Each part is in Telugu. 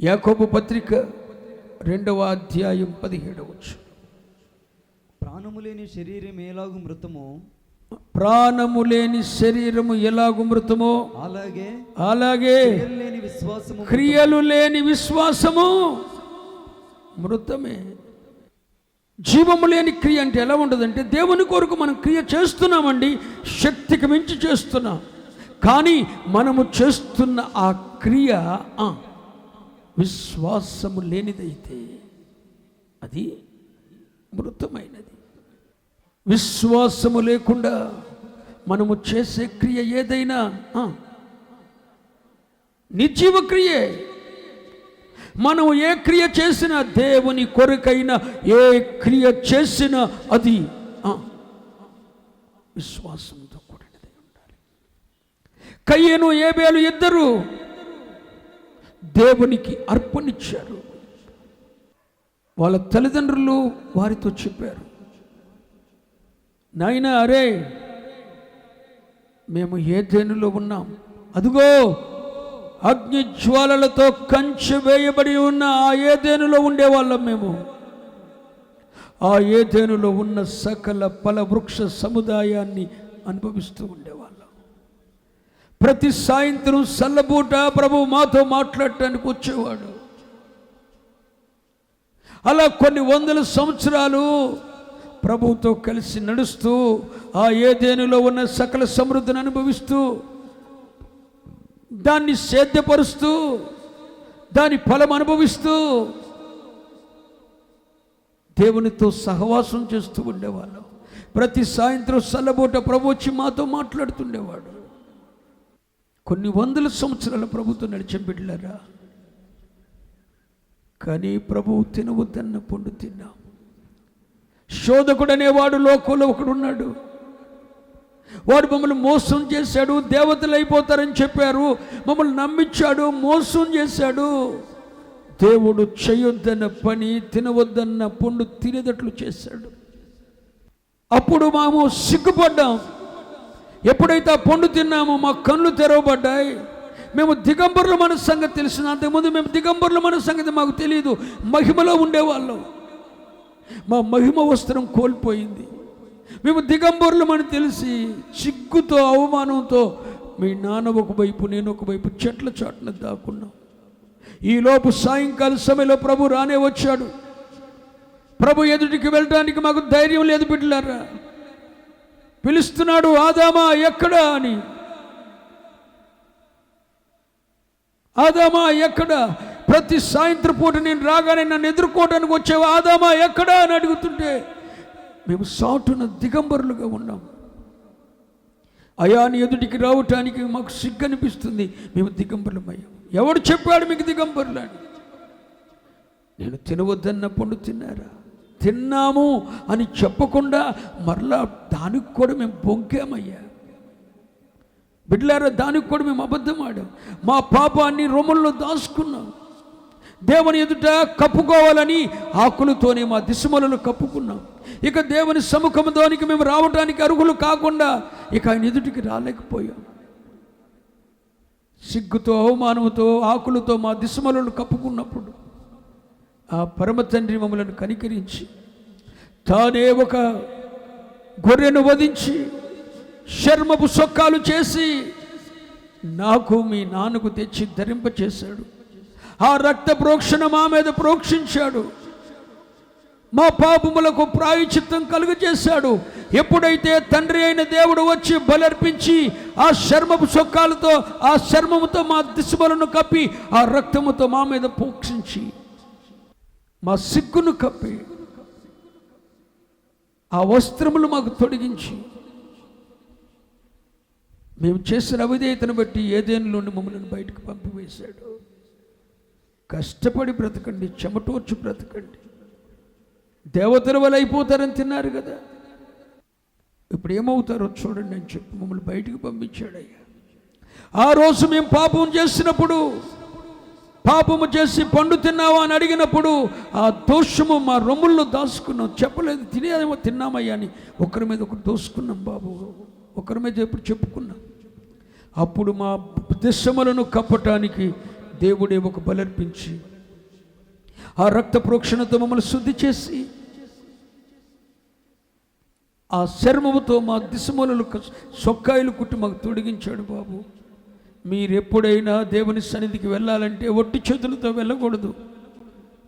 యాకోబు పత్రిక 2వ అధ్యాయం 17వ వచనం. ప్రాణము లేని శరీరం ఎలాగు మృతమో, ప్రాణము లేని శరీరము ఎలాగు మృతమో అలాగే క్రియలు లేని విశ్వాసము మృతమే. జీవము లేని క్రియ అంటే ఎలా ఉండదంటే, దేవుని కొరకు మనం క్రియ చేస్తున్నామండి, శక్తికి మించి చేస్తున్నాం. కానీ మనము చేస్తున్న ఆ క్రియ విశ్వాసము లేనిదైతే అది మృతమైనది. విశ్వాసము లేకుండా మనము చేసే క్రియ ఏదైనా నిర్జీవ క్రియే. మనం ఏ క్రియ చేసినా, దేవుని కొరకైనా ఏ క్రియ చేసినా అది విశ్వాసంతో కూడినది ఉండాలి. కయ్యను ఏబేలు ఇద్దరు దేవునికి అర్పణిచ్చారు. వాళ్ళ తల్లిదండ్రులు వారితో చెప్పారు, నాయనా, అరే మేము ఏదెనులో ఉన్నాం, అదుగో అగ్ని జ్వాలలతో కంచె వేయబడి ఉన్న ఆ ఏదెనులో ఉండేవాళ్ళం. మేము ఆ ఏదెనులో ఉన్న సకల ఫల వృక్ష సముదాయాన్ని అనుభవిస్తూ ఉండేవాళ్ళం. ప్రతి సాయంత్రం సల్లబూట ప్రభు మాతో మాట్లాడటానికి వచ్చేవాడు. అలా కొన్ని వందల సంవత్సరాలు ప్రభువుతో కలిసి నడుస్తూ ఆ ఏదెనులో ఉన్న సకల సమృద్ధిని అనుభవిస్తూ, దాన్ని సేద్యపరుస్తూ, దాని ఫలం అనుభవిస్తూ దేవునితో సహవాసం చేస్తూ ఉండేవాళ్ళం. ప్రతి సాయంత్రం సల్లబూట ప్రభు వచ్చి మాతో మాట్లాడుతుండేవాడు. కొన్ని వందల సంవత్సరాల ప్రభుతో నడిచిన బిడ్డలారా, కానీ ప్రభువు తినవద్దన్న పండు తిన్నాం. శోధకుడు అనేవాడు లోకంలో ఒకడున్నాడు. వాడు మమ్మల్ని మోసం చేశాడు, దేవతలు అయిపోతారని చెప్పారు, మమ్మల్ని నమ్మించాడు, మోసం చేశాడు. దేవుడు చేయొద్దన్న పని, తినవద్దన్న పండు తినేటట్లు చేశాడు. అప్పుడు మేము సిగ్గుపడ్డాం. ఎప్పుడైతే ఆ పండు తిన్నామో మా కళ్ళు తెరవబడ్డాయి. మేము దిగంబరులు మన సంగతి తెలిసిన, అంతకుముందు మేము దిగంబరులు మన సంగతి మాకు తెలియదు. మహిమలో ఉండేవాళ్ళం, మా మహిమ వస్త్రం కోల్పోయింది. మేము దిగంబరులు అని తెలిసి సిగ్గుతో అవమానంతో మీ నాన్న ఒకవైపు నేను ఒకవైపు చెట్ల చాటున దాక్కున్నాం. ఈలోపు సాయంకాల సమయంలో ప్రభు రానే వచ్చాడు. ప్రభు ఎదుటికి వెళ్ళడానికి మాకు ధైర్యం లేదు బిడ్డలారా. పిలుస్తున్నాడు, ఆదామా ఎక్కడా అని. ఆదామా ఎక్కడా? ప్రతి సాయంత్రం పూట నేను రాగానే నన్ను ఎదుర్కోవడానికి వచ్చేవా, ఆదామా ఎక్కడా అని అడుగుతుంటే మేము సాటున దిగంబరులుగా ఉన్నాం. అయాని ఎదుటికి రావటానికి మాకు సిగ్గు అనిపిస్తుంది. మేము దిగంబరులమయ్యాం. ఎవడు చెప్పాడు మీకు దిగంబరులు అని? నేను తినవద్దన్న పండు తిన్నారా? తిన్నాము అని చెప్పకుండా మరలా దానికి కూడా మేము బొంకామయ్యా. బిడ్డలారా, దానికి కూడా మేము అబద్ధం ఆడాం. మా పాపాన్ని రొమ్ముల్లో దాచుకున్నాం. దేవుని ఎదుట కప్పుకోవాలని ఆకులతోనే మా దిశమలను కప్పుకున్నాం. ఇక దేవుని సముఖంలోనికి మేము రావడానికి అర్హులు కాకుండా ఇక ఆయన ఎదుటికి రాలేకపోయాం. సిగ్గుతో అవమానంతో ఆకులతో మా దిశమలను కప్పుకున్నప్పుడు ఆ పరమ తండ్రి మమ్మలను కనికరించి తానే ఒక గొర్రెను వధించి చర్మపు సొక్కాలు చేసి నాకు మీ నాన్నకు తెచ్చి ధరింపచేశాడు. ఆ రక్త ప్రోక్షణ మా మీద ప్రోక్షించాడు. మా పాపములకు ప్రాయశ్చిత్తం కలుగజేశాడు. ఎప్పుడైతే తండ్రి అయిన దేవుడు వచ్చి బలర్పించి ఆ చర్మపు సొక్కాలతో, ఆ చర్మముతో మా దిశమలను కప్పి, ఆ రక్తముతో మా మీద ప్రోక్షించి మా సిగ్గును కప్పి, ఆ వస్త్రములు మాకు తొడిగించి, మేము చేసిన అవిధేయతను బట్టి ఏదేను నుండి మమ్మల్ని బయటకు పంపివేశాడు. కష్టపడి బ్రతకండి, చెమటోర్చి బ్రతకండి, దేవతల వల్ల అయిపోతారని తిన్నారు కదా, ఇప్పుడు ఏమవుతారో చూడండి అని చెప్పి మమ్మల్ని బయటికి పంపించాడయ్యా. ఆ రోజు మేము పాపం చేసినప్పుడు, పాపము చేసి పండు తిన్నావా అని అడిగినప్పుడు ఆ దోషము మా రొమ్ముల్లో దాచుకున్నాం. చెప్పలేదు, తినేదేమో తిన్నామయ్యా అని ఒకరి మీద ఒకరు దోసుకున్నాం బాబు, ఒకరి మీద ఎప్పుడు చెప్పుకున్నాం. అప్పుడు మా దిశమలను కప్పటానికి దేవుడే ఒక బలర్పించి ఆ రక్త ప్రోక్షణతో మమ్మల్ని శుద్ధి చేసి ఆ చర్మముతో మా దిశమూలలు సొక్కాయిలు కుట్టి మాకు తొడిగించాడు బాబు. మీరెప్పుడైనా దేవుని సన్నిధికి వెళ్ళాలంటే ఒట్టి చేతులతో వెళ్ళకూడదు.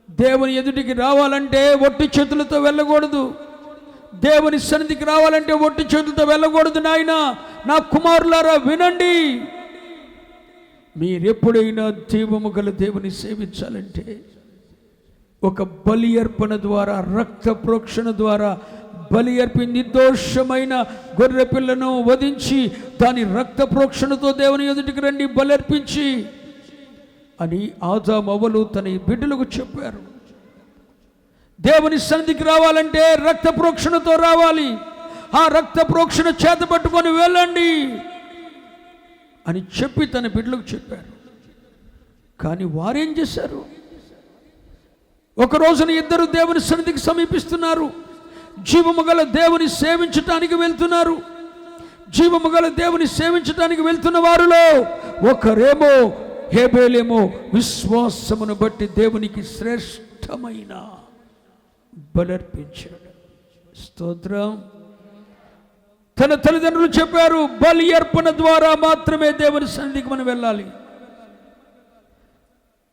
దేవుని ఎదుటికి రావాలంటే ఒట్టి చేతులతో వెళ్ళకూడదు. దేవుని సన్నిధికి రావాలంటే ఒట్టి చేతులతో వెళ్ళకూడదు. నాయన, నా కుమారులారా వినండి. మీరెప్పుడైనా జీవము గల దేవుని సేవించాలంటే ఒక బలి అర్పణ ద్వారా, రక్త ప్రోక్షణ ద్వారా బలి అర్పి నిర్దోషమైన గొర్రె పిల్లను వధించి దాని రక్త ప్రోక్షణతో దేవుని ఎదుటికి రండి, బలి అర్పించి అని ఆదాము అవ్వలు తన బిడ్డలకు చెప్పారు. దేవుని సన్నిధికి రావాలంటే రక్త ప్రోక్షణతో రావాలి. ఆ రక్త ప్రోక్షణ చేత పట్టుకొని వెళ్ళండి అని చెప్పి తన బిడ్డలకు చెప్పారు. కానీ వారేం చేశారు? ఒక రోజున ఇద్దరు దేవుని సన్నిధికి సమీపిస్తున్నారు. జీవము గల దేవుని సేవించటానికి వెళ్తున్నారు. జీవము గల దేవుని సేవించటానికి వెళ్తున్న వారిలో ఒకరేమో హేబేలేమో విశ్వాసమును బట్టి దేవునికి శ్రేష్టమైన బలర్పించాడు. స్తోత్రం. తన తల్లిదండ్రులు చెప్పారు, బలి అర్పణ ద్వారా మాత్రమే దేవుని సన్నిధికి మనం వెళ్ళాలి.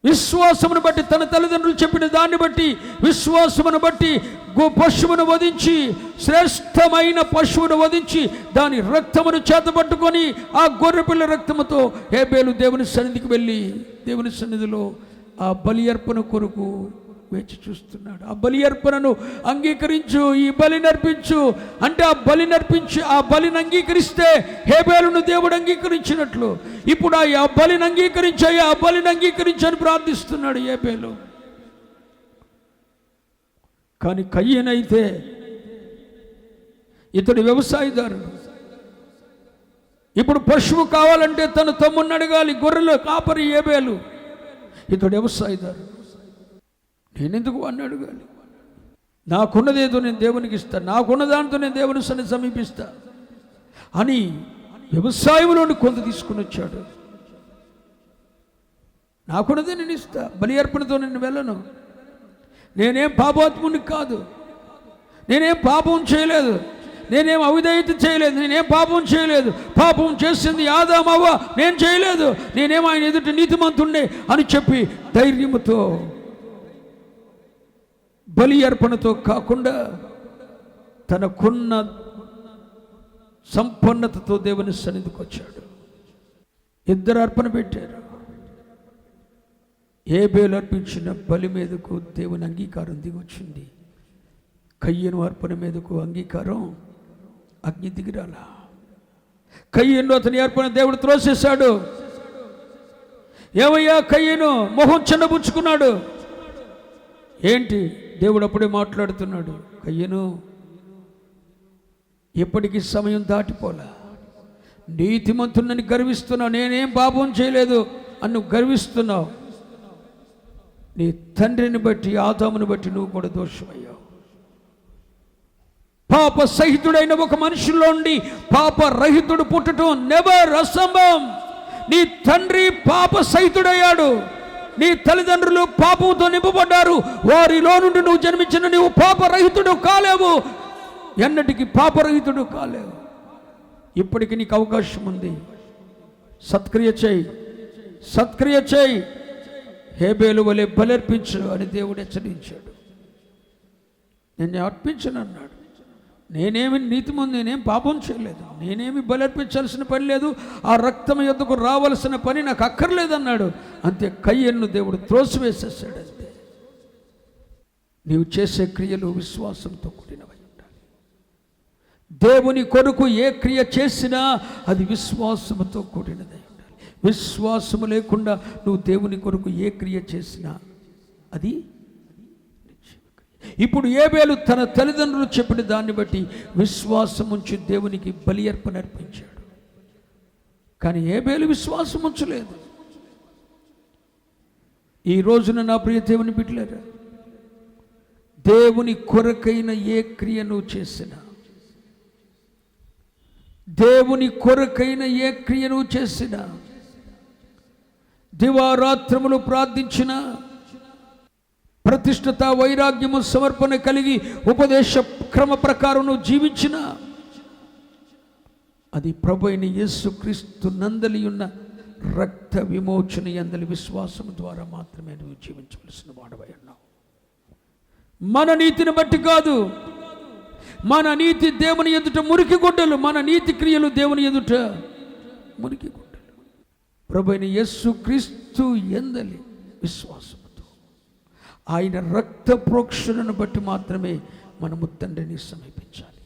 విశ్వాసమును బట్టి, తన తల్లిదండ్రులు చెప్పిన దాన్ని బట్టి, విశ్వాసమును బట్టి పశువును వధించి, శ్రేష్టమైన పశువును వధించి దాని రక్తమును చేతపట్టుకొని ఆ గొర్రెపిల్ల రక్తముతో హేబేలు దేవుని సన్నిధికి వెళ్ళి దేవుని సన్నిధిలో ఆ బలి అర్పణ కొరకు వేచి చూస్తున్నాడు. ఆ బలి అర్పణను అంగీకరించు, ఈ బలిని అర్పించు అంటే ఆ బలిని అర్పించి ఆ బలిని అంగీకరిస్తే హేబేలును దేవుడు అంగీకరించినట్లు ఇప్పుడు ఆ బలిని అంగీకరించాయి, ఆ బలిని అంగీకరించని ప్రార్థిస్తున్నాడు హేబేలు. కానీ కయ్యనైతే ఇతడు వ్యవసాయదారుడు. ఇప్పుడు పశువు కావాలంటే తన తమ్ముడిని అడగాలి. గొర్రెలు కాపరి హేబేలు, ఇతడు వ్యవసాయదారుడు. నేనెందుకు వాడిని అడగాలి? నాకున్నదేదో నేను దేవునికి ఇస్తాను, నాకున్న దాంతో నేను దేవుని సన్నిధిని సమీపిస్తా అని వ్యవసాయంలోని కొంత తీసుకుని వచ్చాడు. నాకున్నదే నేను ఇస్తా, బలి అర్పణతో నేను వెళ్ళను. నేనేం పాపాత్ముని కాదు, నేనేం పాపం చేయలేదు, నేనేం అవిధేయత చేయలేదు, నేనేం పాపం చేయలేదు. పాపం చేసింది ఆదాము అవ్వ, నేను చేయలేదు. నేనేం ఆయన ఎదుట నీతిమంతుణ్ణి అని చెప్పి ధైర్యముతో బలి అర్పణతో కాకుండా తనకున్న సంపన్నతతో దేవుని సన్నిధికి వచ్చాడు. ఇద్దరు అర్పణ పెట్టారు. హేబేలు అర్పించిన బలి మీదకు దేవుని అంగీకారం దిగొచ్చింది. కయ్యను అర్పణ మీదకు అంగీకారం అగ్ని దిగిరాల. కయ్యను అతని అర్పణ దేవుడు త్రోసేశాడు. ఏమయ్యా కయ్యను మొహం చిన్నబుచ్చుకున్నాడు. ఏంటి? దేవుడు అప్పుడే మాట్లాడుతున్నాడు, కయ్యను ఎప్పటికీ సమయం దాటిపోలా. నీతిమంతునని గర్విస్తున్నావు, నేనేం పాపం చేయలేదు అని నువ్వు గర్విస్తున్నావు. నీ తండ్రిని బట్టి ఆదామును బట్టి నువ్వు కూడా దోషమయ్యావు. పాప సహితుడైన ఒక మనుషుల్లో ఉండి పాప రహితుడు పుట్టడం నెవర్, అసంభవం. నీ తండ్రి పాప సహితుడయ్యాడు, నీ తల్లిదండ్రులు పాపంతో నింపబడ్డారు. వారిలో నుండి నువ్వు జన్మించిన నువ్వు పాపరహితుడు కాలేవు, ఎన్నటికీ పాపరహితుడు కాలేవు. ఇప్పటికి నీకు అవకాశం ఉంది. సత్క్రియ చేయి, సత్క్రియ చేయి. హేబేలు వలె బలర్పించు అని దేవుడు హెచ్చరించాడు. నేను అర్పించను అన్నాడు. నేనేమి నీతిమంతు, నేనేం పాపం చేయలేదు, నేనేమి బలర్పించాల్సిన పని లేదు, ఆ రక్తం యొద్దకు రావాల్సిన పని నాకు అక్కర్లేదన్నాడు. అంతే, కయ్యను దేవుడు త్రోసివేసేసాడు. అంతే. నీవు చేసే క్రియలు విశ్వాసంతో కూడినవై ఉండాలి. దేవుని కొరకు ఏ క్రియ చేసినా అది విశ్వాసముతో కూడినదై ఉండాలి. విశ్వాసము లేకుండా నువ్వు దేవుని కొరకు ఏ క్రియ చేసినా అది. ఇప్పుడు హేబేలు తన తల్లిదండ్రులు చెప్పిన దాన్ని బట్టి విశ్వాసం ఉంచి దేవునికి బలి అర్పణ అర్పించాడు. కానీ హేబేలు విశ్వాసం ఉంచలేదు. ఈ రోజున నా ప్రియ దేవుని బిడ్డలారా, దేవుని కొరకైన ఏ క్రియ నువ్వు చేసినా, దేవుని కొరకైన ఏ క్రియ నువ్వు చేసినా, దివారాత్రములు ప్రార్థించిన, ప్రతిష్ఠత, వైరాగ్యము, సమర్పణ కలిగి ఉపదేశ క్రమ ప్రకారం నువ్వు జీవించిన అది ప్రభు అయిన యేసుక్రీస్తు నందలి ఉన్న రక్త విమోచన యందలి విశ్వాసం ద్వారా మాత్రమే నువ్వు జీవించవలసిన వాడవై ఉన్నావు. మన నీతిని బట్టి కాదు. మన నీతి దేవుని ఎదుట మురికి గుడ్డలు, మన నీతి క్రియలు దేవుని ఎదుట మురికి గుడ్డలు. ప్రభు అయిన యేసుక్రీస్తు యందలి విశ్వాసముతో ఆయన రక్త ప్రోక్షణను బట్టి మాత్రమే మనము తండ్రిని సమీపించాలి.